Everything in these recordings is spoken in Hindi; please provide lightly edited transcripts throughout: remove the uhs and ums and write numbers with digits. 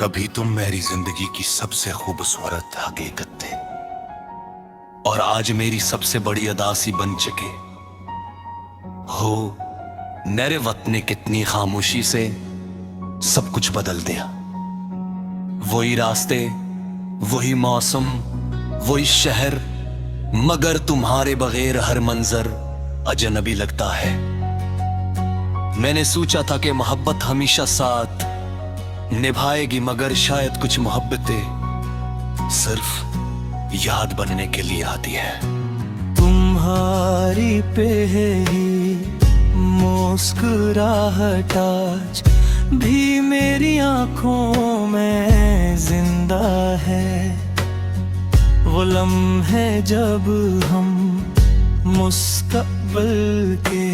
कभी तुम मेरी जिंदगी की सबसे खूबसूरत हकीकत थे और आज मेरी सबसे बड़ी अदासी बन चुके हो। मेरे वक्त ने कितनी खामोशी से सब कुछ बदल दिया। वही रास्ते, वही मौसम, वही शहर, मगर तुम्हारे बगैर हर मंजर अजनबी लगता है। मैंने सोचा था कि मोहब्बत हमेशा साथ निभाएगी, मगर शायद कुछ मोहब्बतें सिर्फ याद बनने के लिए आती है। तुम्हारी पे ही मुस्कुराहट आज भी मेरी आंखों में जिंदा है। वो लम्हे जब हम मुस्तकबिल के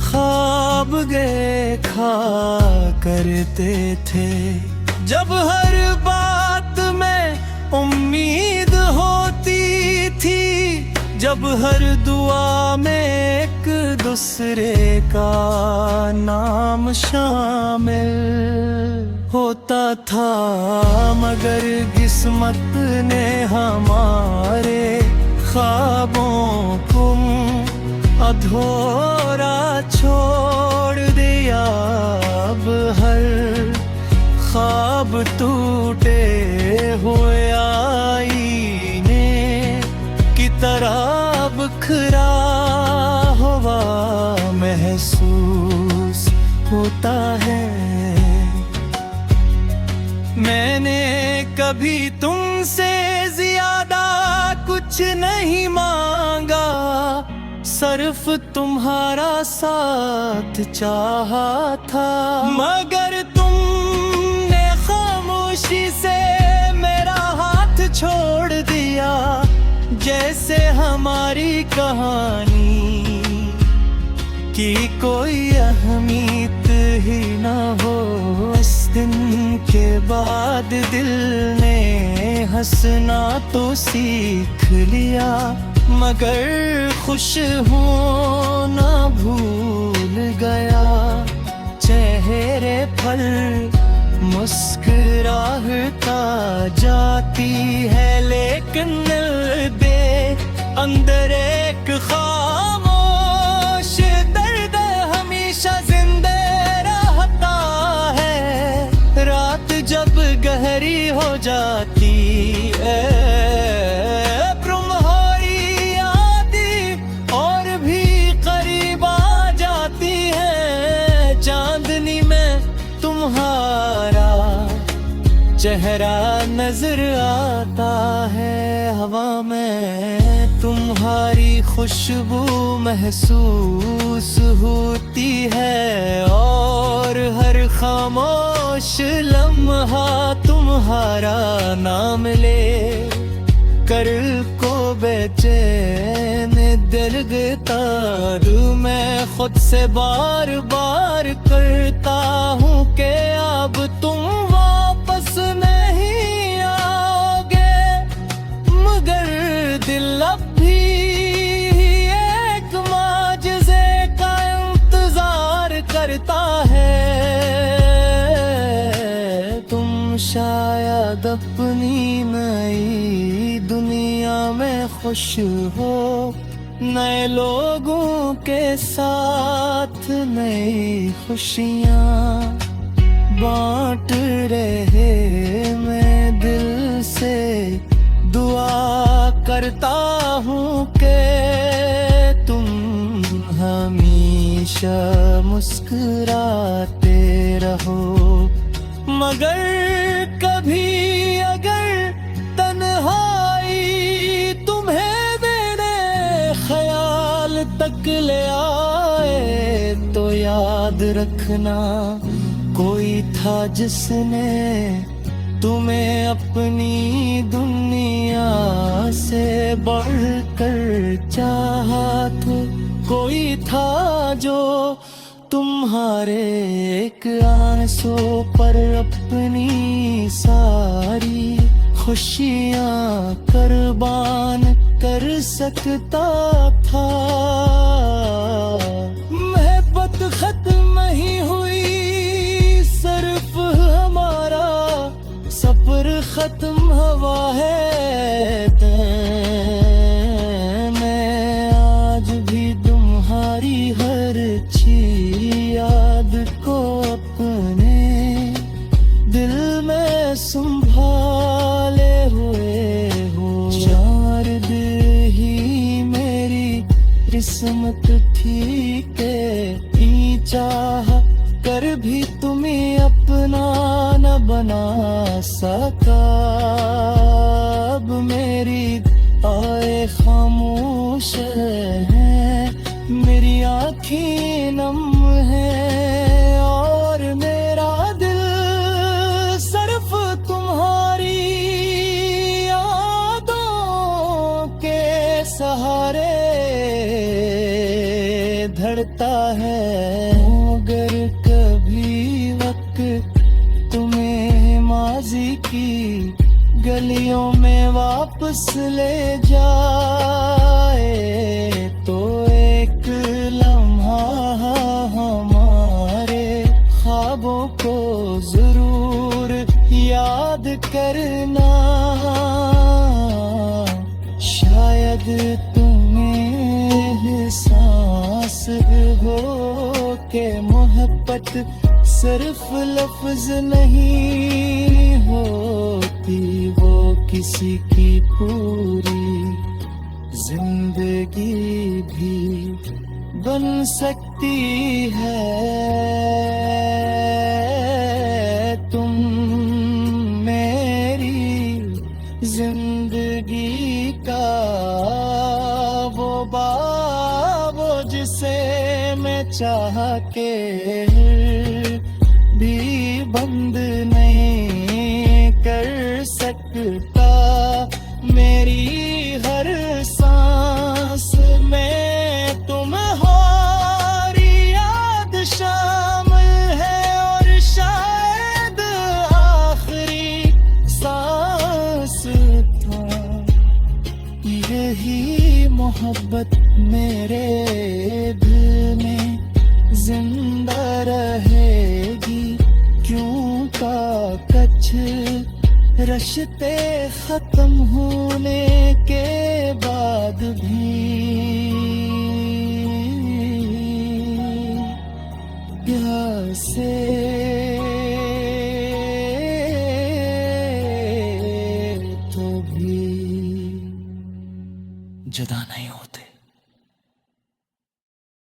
ख्वाब देखा करते थे, जब हर बात में उम्मीद होती थी, जब हर दुआ में एक दूसरे का नाम शामिल होता था, मगर किस्मत ने हमारे ख्वाबों को अधूरा छोड़ दिया। अब हर ख्वाब टूटे हुए आईने की तरह बिखरा हुआ महसूस होता है। मैंने कभी तुमसे ज्यादा कुछ नहीं मांगा, सिर्फ तुम्हारा साथ चाहा था, मगर तुमने खामोशी से मेरा हाथ छोड़ दिया, जैसे हमारी कहानी की कोई अहमियत ही ना हो। इस दिन के बाद दिल ने हंसना तो सीख लिया, मगर खुश होना भूल गया। चेहरे पर मुस्कुराहटा जाती है, लेकिन दिल दे अंदर एक खामोश दर्द हमेशा जिंदा रहता है। रात जब गहरी हो जाती है, तुम्हारा चेहरा नजर आता है। हवा में तुम्हारी खुशबू महसूस होती है, और हर खामोश लम्हा तुम्हारा नाम ले कर को बेचैन दिलगता मैं खुद से बार बार करता हूँ कि अब तुम वापस नहीं आओगे, मगर दिल अब भी एक माजज़े का इंतजार करता है। तुम शायद अपनी नई दुनिया में खुश हो, नए लोगों के साथ नई खुशियाँ बांट रहे। मैं दिल से दुआ करता हूँ कि तुम हमेशा मुस्कुराते रहो, मगर कभी अगर तन्हाई तुम्हें मेरे ख्याल तक ले आए, तो याद रखना कोई था जिसने तुम्हें अपनी दुनिया से बढ़कर चाहा था। कोई था जो तुम्हारे एक आंसू पर अपनी सारी खुशियाँ कुर्बान कर सकता था। मोहब्बत खत्म नहीं हुई, सिर्फ हमारा हवा है मैं आज भी तुम्हारी हर अच्छी याद को अपने दिल में संभाले हुए हो। चार दिल ही मेरी किस्मत थी के चाह कर भी तुम्हें अपना न बना सका। अब मेरी आए खामोश है, मेरी आँखें नम है और मेरा दिल सिर्फ तुम्हारी यादों के सहारे धड़ता है। अगर कभी वक्त तुम्हें माजी की गलियों में वापस ले जाए तो एक लम्हा हमारे ख्वाबों को जरूर याद करना। शायद तुम्हें एहसास हो के मोहब्बत सिर्फ लफ्ज नहीं होती, वो किसी की पूरी जिंदगी भी बन सकती है। तुम मेरी जिंदगी का वो बाब जिसे मैं चाह के भी बंद नहीं कर सकता। मेरी हर सांस में तुम्हारी याद शामिल है और शायद आखिरी सांस था। यही मोहब्बत मेरे दिल में जिंदा रहेगी। क्यों का कछ रिश्ते खत्म होने के बाद भी प्यार से